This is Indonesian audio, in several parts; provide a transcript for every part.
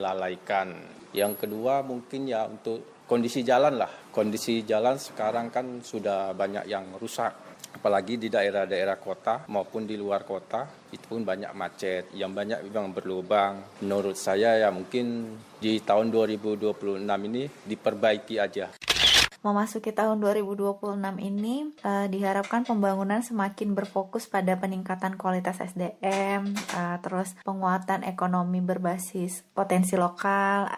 lalaikan. Yang kedua mungkin ya untuk kondisi jalan lah. Kondisi jalan sekarang kan sudah banyak yang rusak. Apalagi di daerah-daerah kota maupun di luar kota, itu pun banyak macet, yang banyak memang berlubang. Menurut saya ya mungkin di tahun 2026 ini diperbaiki aja. Memasuki tahun 2026 ini diharapkan pembangunan semakin berfokus pada peningkatan kualitas SDM, terus penguatan ekonomi berbasis potensi lokal,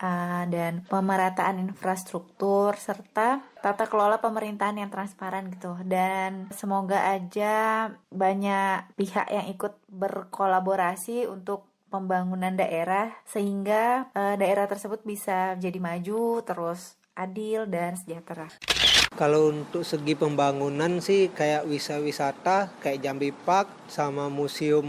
dan pemerataan infrastruktur, serta tata kelola pemerintahan yang transparan gitu. Dan semoga aja banyak pihak yang ikut berkolaborasi untuk pembangunan daerah sehingga daerah tersebut bisa jadi maju terus adil dan sejahtera. Kalau untuk segi pembangunan sih kayak wisata kayak Jambi Park sama museum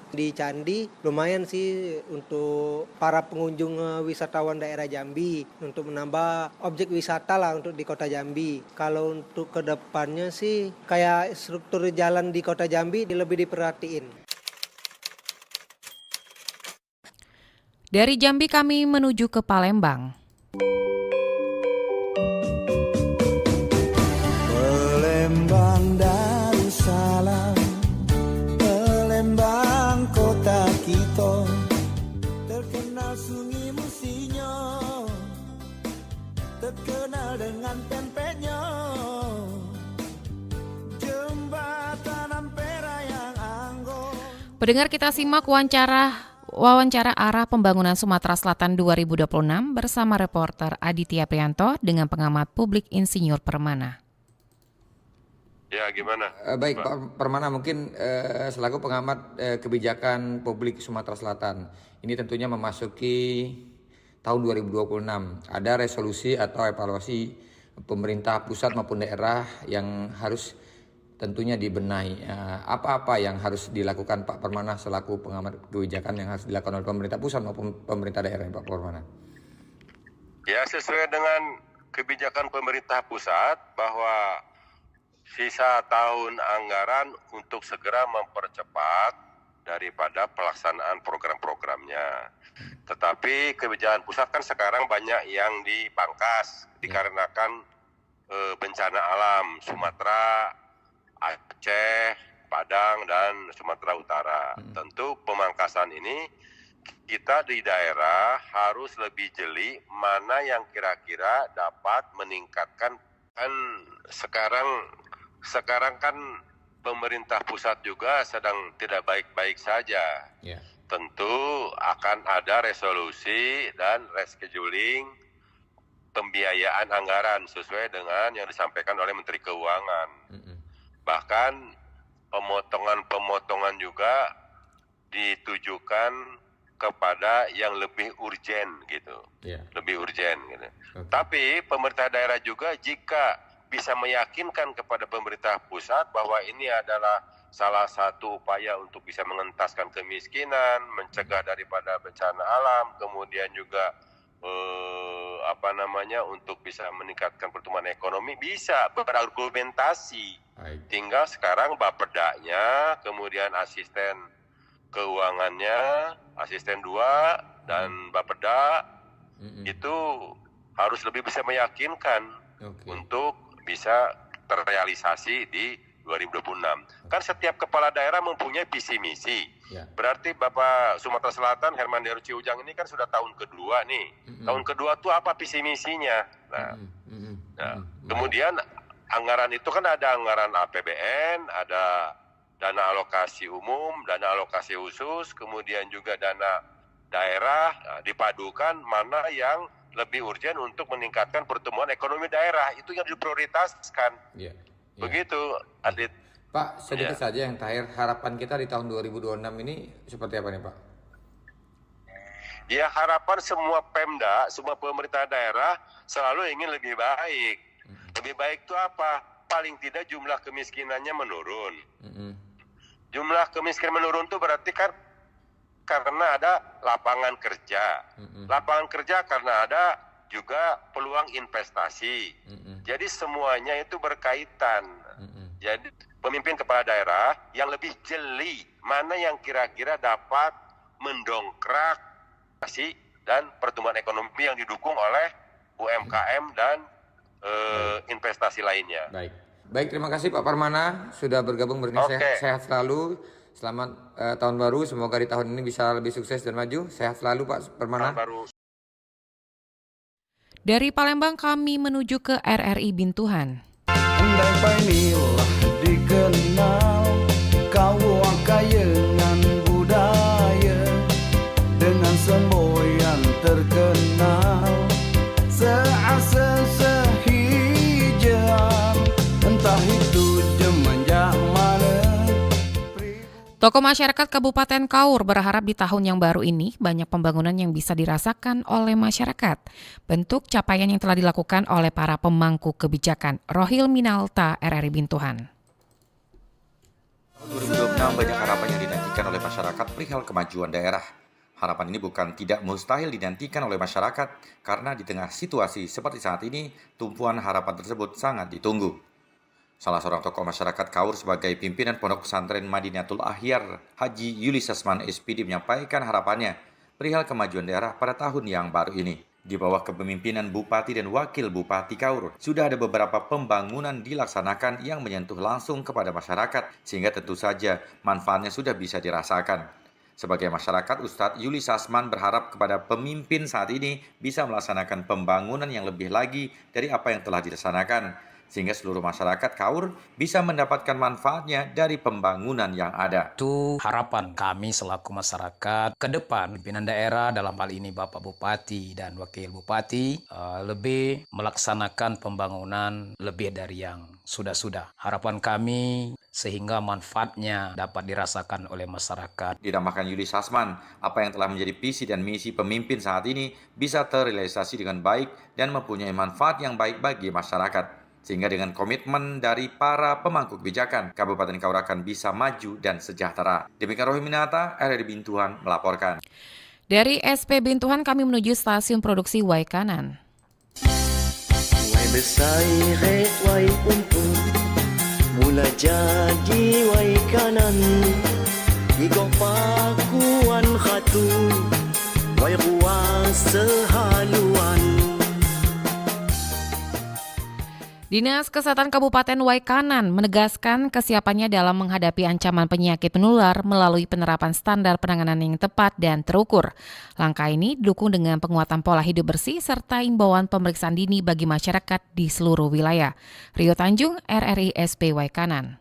di Candi lumayan sih untuk para pengunjung wisatawan daerah Jambi untuk menambah objek wisata lah untuk di kota Jambi. Kalau untuk kedepannya sih kayak struktur jalan di kota Jambi lebih diperhatiin. Dari Jambi kami menuju ke Palembang. Palembang Darussalam, Palembang kota kita, terkenal sungai Musinyo, terkenal dengan tempenya, jembatan Ampera yang anggun. Pendengar, kita simak wawancara arah pembangunan Sumatera Selatan 2026 bersama reporter Aditya Prianto dengan pengamat publik Insinyur Permana. Ya, gimana? Baik, Pak Permana, mungkin selaku pengamat kebijakan publik Sumatera Selatan, ini tentunya memasuki tahun 2026. Ada resolusi atau evaluasi pemerintah pusat maupun daerah yang harus tentunya dibenahi. Apa-apa yang harus dilakukan Pak Permana selaku pengamat kebijakan yang harus dilakukan oleh pemerintah pusat maupun pemerintah daerah, Pak Permana? Ya, sesuai dengan kebijakan pemerintah pusat bahwa sisa tahun anggaran untuk segera mempercepat daripada pelaksanaan program-programnya. Tetapi kebijakan pusat kan sekarang banyak yang dipangkas dikarenakan bencana alam Sumatera, Aceh, Padang, dan Sumatera Utara. Tentu pemangkasan ini kita di daerah harus lebih jeli mana yang kira-kira dapat meningkatkan. Kan sekarang kan pemerintah pusat juga sedang tidak baik-baik saja. Yeah. Tentu akan ada resolusi dan rescheduling pembiayaan anggaran sesuai dengan yang disampaikan oleh Menteri Keuangan. Bahkan pemotongan juga ditujukan kepada yang lebih urgen gitu. Yeah. Lebih urgen gitu. Okay. Tapi pemerintah daerah juga jika bisa meyakinkan kepada pemerintah pusat bahwa ini adalah salah satu upaya untuk bisa mengentaskan kemiskinan, mencegah daripada bencana alam, kemudian juga untuk bisa meningkatkan pertumbuhan ekonomi, bisa berargumentasi. Tinggal sekarang Bapedanya, kemudian asisten keuangannya, asisten 2 dan Bapeda itu harus lebih bisa meyakinkan untuk bisa terrealisasi di 2026. Kan setiap kepala daerah mempunyai visi misi. Ya. Berarti Bapak Sumatera Selatan Herman Deru Ciujang ini kan sudah tahun kedua nih. Tahun kedua tuh apa visi misinya? Kemudian anggaran itu kan ada anggaran APBN, ada dana alokasi umum, dana alokasi khusus, kemudian juga dana daerah. Dipadukan mana yang lebih urgen untuk meningkatkan pertumbuhan ekonomi daerah, itu yang diprioritaskan. Begitu, Adit. Pak, sedikit saja yang terakhir, harapan kita di tahun 2026 ini seperti apa nih Pak? Ya, harapan semua Pemda, semua pemerintah daerah selalu ingin lebih baik. Lebih baik itu apa? Paling tidak jumlah kemiskinannya menurun. Jumlah kemiskinan menurun itu berarti kan karena ada lapangan kerja. Lapangan kerja karena ada juga peluang investasi. Jadi semuanya itu berkaitan. Jadi pemimpin kepala daerah yang lebih jeli mana yang kira-kira dapat mendongkrak dan pertumbuhan ekonomi yang didukung oleh UMKM dan investasi lainnya. Baik, terima kasih Pak Parmana sudah bergabung bersama saya. Sehat selalu. Selamat tahun baru. Semoga di tahun ini bisa lebih sukses dan maju. Sehat selalu Pak Parmana. Tahun baru. Dari Palembang kami menuju ke RRI Bintuhan. Andai painilah dikenal kau kayangan budaya dengan semboyan terkenal seasa sehijan entah itu jemenjak mana. Tokoh masyarakat Kabupaten Kaur berharap di tahun yang baru ini banyak pembangunan yang bisa dirasakan oleh masyarakat. Bentuk capaian yang telah dilakukan oleh para pemangku kebijakan. Rohil Minalta, RRI Bintuhan. 2026 banyak harapan yang dinantikan oleh masyarakat perihal kemajuan daerah. Harapan ini bukan tidak mustahil dinantikan oleh masyarakat karena di tengah situasi seperti saat ini, tumpuan harapan tersebut sangat ditunggu. Salah seorang tokoh masyarakat Kaur sebagai pimpinan Pondok Pesantren Madinatul Ahyar, Haji Yuli Sasman SPD menyampaikan harapannya perihal kemajuan daerah pada tahun yang baru ini. Di bawah kepemimpinan Bupati dan Wakil Bupati Kaur, sudah ada beberapa pembangunan dilaksanakan yang menyentuh langsung kepada masyarakat, sehingga tentu saja manfaatnya sudah bisa dirasakan. Sebagai masyarakat, Ustadz Yuli Sasman berharap kepada pemimpin saat ini bisa melaksanakan pembangunan yang lebih lagi dari apa yang telah dilaksanakan, sehingga seluruh masyarakat Kaur bisa mendapatkan manfaatnya dari pembangunan yang ada. Itu harapan kami selaku masyarakat ke depan, pimpinan daerah dalam hal ini Bapak Bupati dan Wakil Bupati lebih melaksanakan pembangunan lebih dari yang sudah-sudah. Harapan kami sehingga manfaatnya dapat dirasakan oleh masyarakat. Dinamakan Yuli Sasman, apa yang telah menjadi visi dan misi pemimpin saat ini bisa terrealisasi dengan baik dan mempunyai manfaat yang baik bagi masyarakat. Sehingga dengan komitmen dari para pemangku kebijakan, Kabupaten Kaur akan bisa maju dan sejahtera. Demikian Rohil Minata, RRI Bintuhan melaporkan. Dari SP Bintuhan kami menuju stasiun produksi Waikanan. Wai besai wai untung, mula jadi Waikanan, igok pakuan khatu, wai ruang sehaluan. Dinas Kesehatan Kabupaten Waikanan menegaskan kesiapannya dalam menghadapi ancaman penyakit menular melalui penerapan standar penanganan yang tepat dan terukur. Langkah ini didukung dengan penguatan pola hidup bersih serta imbauan pemeriksaan dini bagi masyarakat di seluruh wilayah. Rio Tanjung, RRI SP Waikanan.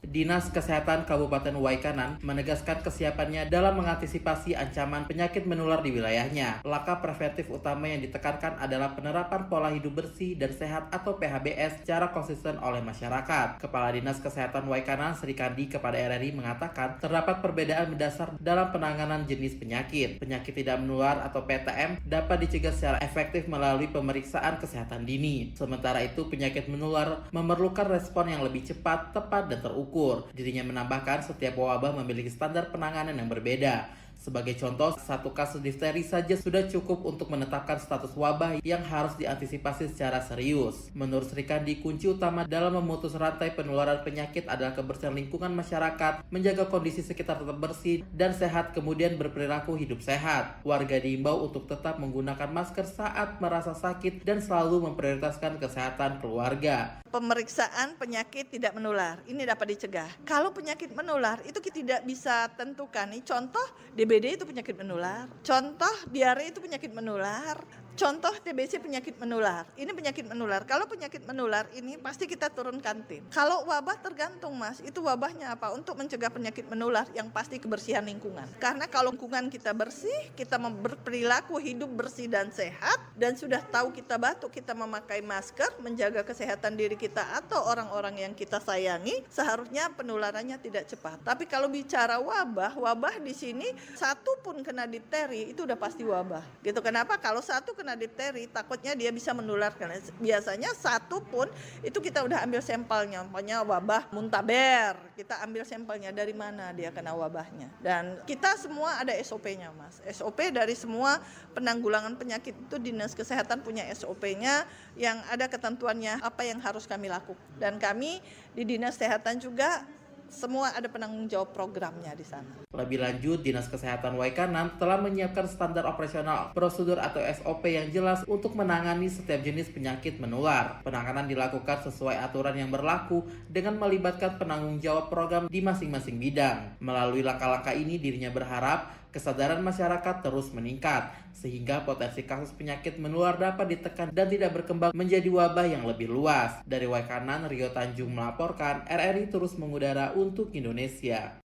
Dinas Kesehatan Kabupaten Waikanan menegaskan kesiapannya dalam mengantisipasi ancaman penyakit menular di wilayahnya. Langkah preventif utama yang ditekankan adalah penerapan pola hidup bersih dan sehat atau PHBS secara konsisten oleh masyarakat. Kepala Dinas Kesehatan Waikanan Sri Kandi kepada RRI mengatakan terdapat perbedaan mendasar dalam penanganan jenis penyakit. Penyakit tidak menular atau PTM dapat dicegah secara efektif melalui pemeriksaan kesehatan dini. Sementara itu penyakit menular memerlukan respon yang lebih cepat, tepat, dan terukur. Dirinya menambahkan setiap wabah memiliki standar penanganan yang berbeda. Sebagai contoh, satu kasus difteri saja sudah cukup untuk menetapkan status wabah yang harus diantisipasi secara serius. Menurut Sri Kandi, kunci utama dalam memutus rantai penularan penyakit adalah kebersihan lingkungan masyarakat, menjaga kondisi sekitar tetap bersih dan sehat, kemudian berperilaku hidup sehat. Warga diimbau untuk tetap menggunakan masker saat merasa sakit dan selalu memprioritaskan kesehatan keluarga. Pemeriksaan penyakit tidak menular, ini dapat dicegah. Kalau penyakit menular, itu kita tidak bisa tentukan. Contoh, DBD itu penyakit menular. Contoh, diare itu penyakit menular. Contoh, TBC penyakit menular. Ini penyakit menular. Kalau penyakit menular ini pasti kita turunkan tim. Kalau wabah tergantung Mas, itu wabahnya apa? Untuk mencegah penyakit menular yang pasti kebersihan lingkungan. Karena kalau lingkungan kita bersih, kita berperilaku hidup bersih dan sehat, dan sudah tahu kita batuk, kita memakai masker, menjaga kesehatan diri kita atau orang-orang yang kita sayangi, seharusnya penularannya tidak cepat. Tapi kalau bicara wabah di sini satu pun kena difteri itu udah pasti wabah. Gitu. Kenapa? Kalau satu kena difteri takutnya dia bisa menularkan. Biasanya satu pun itu kita udah ambil sampelnya. Umpamanya wabah muntaber, kita ambil sampelnya dari mana dia kena wabahnya. Dan kita semua ada SOP-nya Mas. SOP dari semua penanggulangan penyakit itu Dinas Kesehatan punya SOP-nya yang ada ketentuannya apa yang harus kami lakukan. Dan kami di Dinas Kesehatan juga Semua ada penanggung jawab programnya di sana. Lebih lanjut, Dinas Kesehatan Waikanan telah menyiapkan standar operasional, prosedur atau SOP yang jelas untuk menangani setiap jenis penyakit menular. Penanganan dilakukan sesuai aturan yang berlaku dengan melibatkan penanggung jawab program di masing-masing bidang. Melalui langkah-langkah ini, dirinya berharap kesadaran masyarakat terus meningkat, sehingga potensi kasus penyakit menular dapat ditekan dan tidak berkembang menjadi wabah yang lebih luas. Dari Waikanan, Rio Tanjung melaporkan, RRI terus mengudara untuk Indonesia.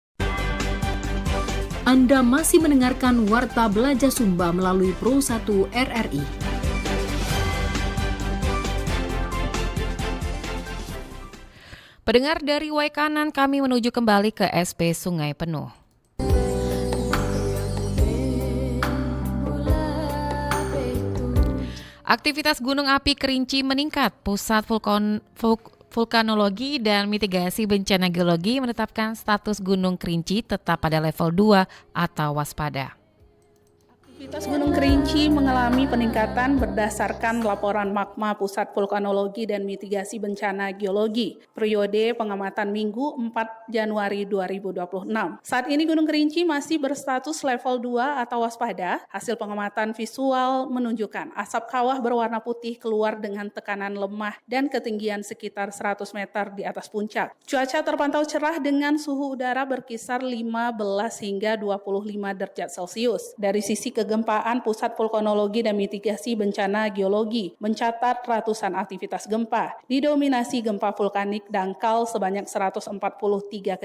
Anda masih mendengarkan Warta Belajar Sumba melalui Pro 1 RRI. Pendengar dari Waikanan, kami menuju kembali ke SP Sungai Penuh. Aktivitas Gunung Api Kerinci meningkat. Pusat Vulkanologi dan Mitigasi Bencana Geologi menetapkan status Gunung Kerinci tetap pada level 2 atau waspada. Aktivitas Gunung Kerinci mengalami peningkatan berdasarkan laporan magma Pusat Vulkanologi dan Mitigasi Bencana Geologi periode pengamatan Minggu 4 Januari 2026. Saat ini Gunung Kerinci masih berstatus level 2 atau waspada. Hasil pengamatan visual menunjukkan asap kawah berwarna putih keluar dengan tekanan lemah dan ketinggian sekitar 100 meter di atas puncak. Cuaca terpantau cerah dengan suhu udara berkisar 15 hingga 25 derajat Celcius. Dari sisi kegempaan, Pusat Vulkanologi dan Mitigasi Bencana Geologi mencatat ratusan aktivitas gempa, didominasi gempa vulkanik dangkal sebanyak 143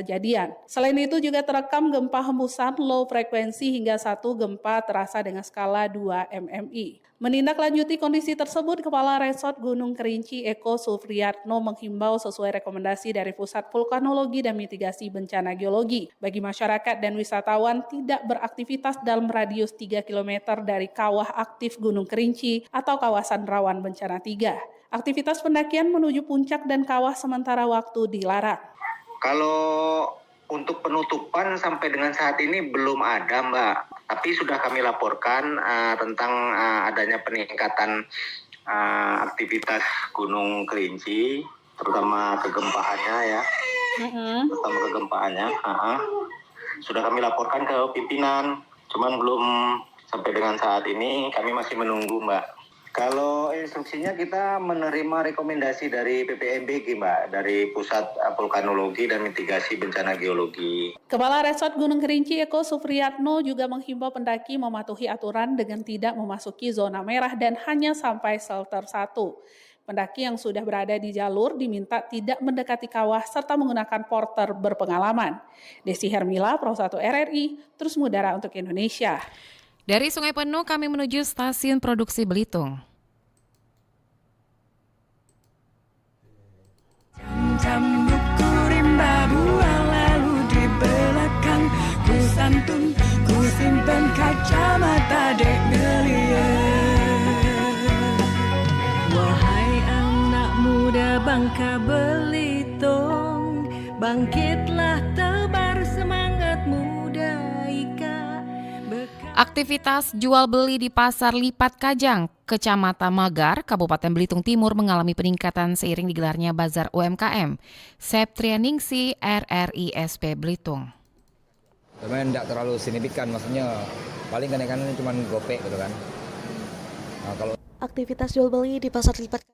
kejadian. Selain itu juga terekam gempa hembusan low frekuensi hingga 1 gempa terasa dengan skala 2 MMI. Menindaklanjuti kondisi tersebut, Kepala Resort Gunung Kerinci Eko Sufriyatno menghimbau sesuai rekomendasi dari Pusat Vulkanologi dan Mitigasi Bencana Geologi bagi masyarakat dan wisatawan tidak beraktivitas dalam radius 3 km dari kawah aktif Gunung Kerinci atau kawasan rawan bencana 3. Aktivitas pendakian menuju puncak dan kawah sementara waktu dilarang. Kalau untuk penutupan sampai dengan saat ini belum ada, Mbak. Tapi sudah kami laporkan tentang adanya peningkatan aktivitas Gunung Kerinci, terutama kegempaannya ya. Terutama kegempaannya. Sudah kami laporkan ke pimpinan, cuman belum sampai dengan saat ini kami masih menunggu, Mbak. Kalau instruksinya kita menerima rekomendasi dari PPMBG, Mbak, dari Pusat Vulkanologi dan Mitigasi Bencana Geologi. Kepala Resort Gunung Kerinci Eko Sufriyatno juga menghimbau pendaki mematuhi aturan dengan tidak memasuki zona merah dan hanya sampai shelter 1. Pendaki yang sudah berada di jalur diminta tidak mendekati kawah serta menggunakan porter berpengalaman. Desi Hermila, Pro 1 RRI, terus mengudara untuk Indonesia. Dari Sungai Penuh kami menuju stasiun produksi Belitung. Jam buku rimba buang lalu di belakang, ku santun, ku simpen kacamata dek ngeliat. Wahai anak muda Bangka Belitung, bangkitlah tebar semangat muda ika. Aktivitas jual beli di Pasar Lipat Kajang, Kecamatan Magar, Kabupaten Belitung Timur mengalami peningkatan seiring digelarnya Bazar UMKM. Septrianingsi, RRI SP Belitung. Sebenarnya tidak terlalu signifikan, maksudnya paling kenaikannya cuma gopek gitu kan. Nah, kalau aktivitas jual beli di Pasar Lipat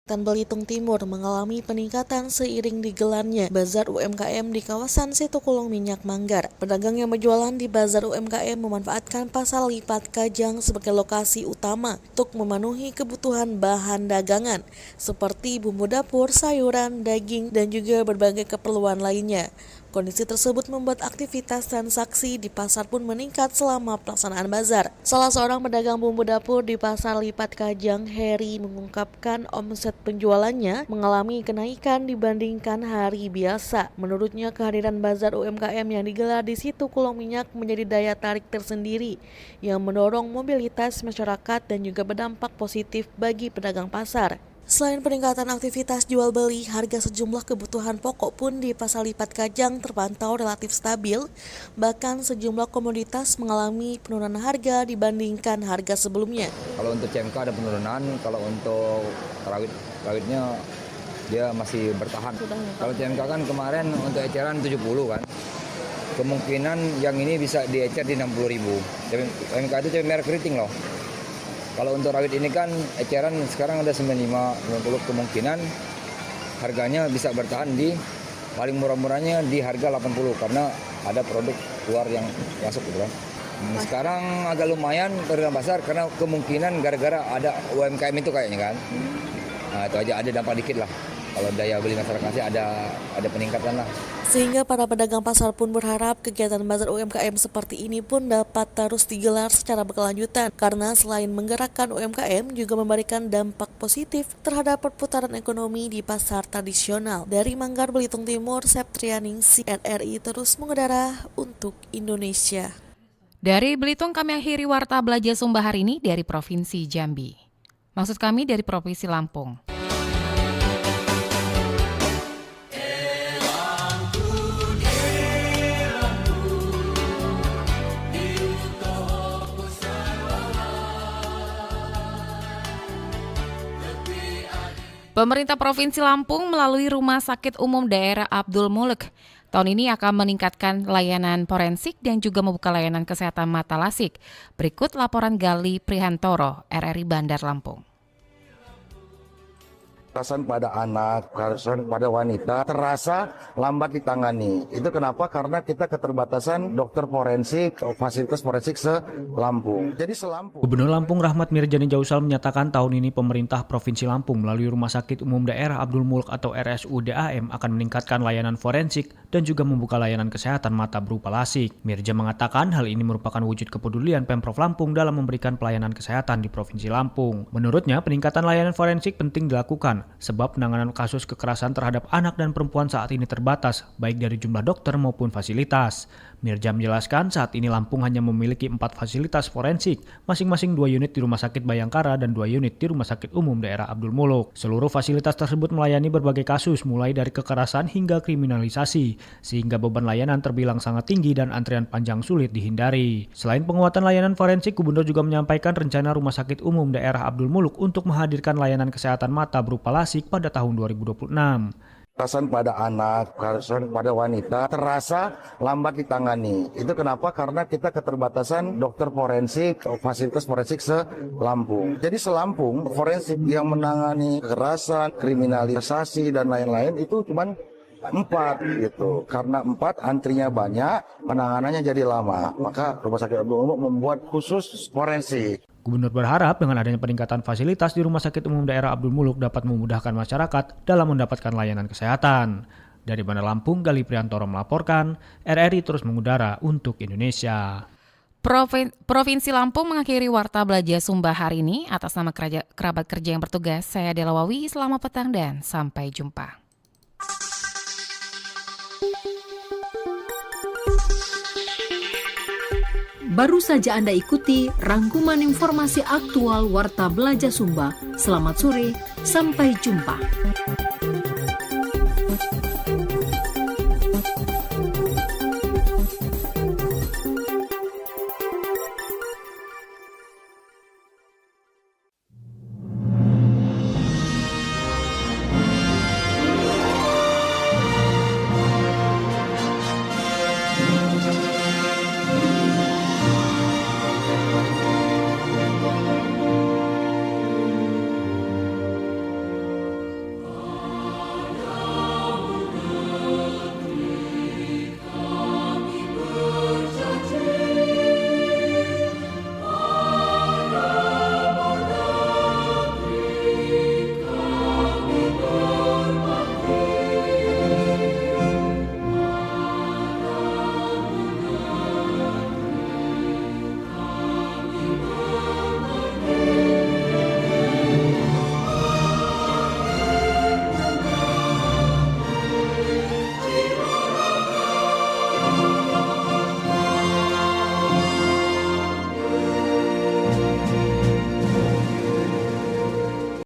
Belitung Timur mengalami peningkatan seiring digelarnya Bazar UMKM di kawasan Situkulung Minyak Manggar. Pedagang yang berjualan di Bazar UMKM memanfaatkan Pasar Lipat Kajang sebagai lokasi utama untuk memenuhi kebutuhan bahan dagangan seperti bumbu dapur, sayuran, daging, dan juga berbagai keperluan lainnya. Kondisi tersebut membuat aktivitas transaksi di pasar pun meningkat selama pelaksanaan bazar. Salah seorang pedagang bumbu dapur di Pasar Lipat Kajang, Heri, mengungkapkan omset penjualannya mengalami kenaikan dibandingkan hari biasa. Menurutnya, kehadiran bazar UMKM yang digelar di Situkulung Minyak menjadi daya tarik tersendiri yang mendorong mobilitas masyarakat dan juga berdampak positif bagi pedagang pasar. Selain peningkatan aktivitas jual beli, harga sejumlah kebutuhan pokok pun di Pasar Lipat Kajang terpantau relatif stabil, bahkan sejumlah komoditas mengalami penurunan harga dibandingkan harga sebelumnya. Kalau untuk CMK ada penurunan, kalau untuk rawitnya dia masih bertahan. Kalau CMK kan kemarin untuk eceran 70 kan. Kemungkinan yang ini bisa diecer di 60.000. CMK itu cabai merah keriting loh. Kalau untuk rawit ini kan eceran sekarang ada 95, 90, kemungkinan harganya bisa bertahan di paling murah-murahnya di harga 80 karena ada produk luar yang masuk gitu kan. Sekarang agak lumayan harga pasar karena kemungkinan gara-gara ada UMKM itu kayaknya kan. Nah, itu aja ada dampak dikit lah. Kalau daya beli masyarakat sih ada peningkatan lah. Sehingga para pedagang pasar pun berharap kegiatan bazar UMKM seperti ini pun dapat terus digelar secara berkelanjutan karena selain menggerakkan UMKM juga memberikan dampak positif terhadap perputaran ekonomi di pasar tradisional. Dari Manggar, Belitung Timur, Septrianingsih, RRI terus mengudara untuk Indonesia. Dari Belitung kami akhiri Warta Belajar Sumba hari ini dari Provinsi Jambi. Maksud kami dari Provinsi Lampung. Pemerintah Provinsi Lampung melalui Rumah Sakit Umum Daerah Abdul Muluk tahun ini akan meningkatkan layanan forensik dan juga membuka layanan kesehatan mata lasik. Berikut laporan Gali Prihantoro, RRI Bandar Lampung. Kekerasan pada anak, kekerasan pada wanita terasa lambat ditangani. Itu kenapa? Karena kita keterbatasan dokter forensik, fasilitas forensik se-Lampung. Jadi se-Lampung. Gubernur Lampung Rahmat Mirjani Jausal menyatakan tahun ini pemerintah Provinsi Lampung melalui Rumah Sakit Umum Daerah Abdul Muluk atau RSUDAM akan meningkatkan layanan forensik dan juga membuka layanan kesehatan mata berupa lasik. Mirja mengatakan hal ini merupakan wujud kepedulian Pemprov Lampung dalam memberikan pelayanan kesehatan di Provinsi Lampung. Menurutnya, peningkatan layanan forensik penting dilakukan sebab penanganan kasus kekerasan terhadap anak dan perempuan saat ini terbatas, baik dari jumlah dokter maupun fasilitas. Mirja menjelaskan saat ini Lampung hanya memiliki 4 fasilitas forensik, masing-masing 2 unit di Rumah Sakit Bayangkara dan 2 unit di Rumah Sakit Umum Daerah Abdul Muluk. Seluruh fasilitas tersebut melayani berbagai kasus, mulai dari kekerasan hingga kriminalisasi, sehingga beban layanan terbilang sangat tinggi dan antrian panjang sulit dihindari. Selain penguatan layanan forensik, Gubernur juga menyampaikan rencana Rumah Sakit Umum Daerah Abdul Muluk untuk menghadirkan layanan kesehatan mata berupa lasik pada tahun 2026. Kekerasan pada anak, kekerasan pada wanita terasa lambat ditangani. Itu kenapa? Karena kita keterbatasan dokter forensik, fasilitas forensik se-Lampung. Jadi se-Lampung forensik yang menangani kekerasan, kriminalisasi dan lain-lain itu cuma 4 gitu. Karena 4 antrinya banyak, penanganannya jadi lama. Maka Rumah Sakit Abdul Muluk membuat khusus forensik. Gubernur berharap dengan adanya peningkatan fasilitas di Rumah Sakit Umum Daerah Abdul Muluk dapat memudahkan masyarakat dalam mendapatkan layanan kesehatan. Dari Bandar Lampung, Gali Prihantoro melaporkan, RRI terus mengudara untuk Indonesia. Provinsi Lampung mengakhiri Warta Belajar Sumba hari ini. Atas nama kerabat kerja yang bertugas, saya Dela Wawi, selamat petang dan sampai jumpa. Baru saja Anda ikuti rangkuman informasi aktual Warta Belajar Sumba. Selamat sore, sampai jumpa.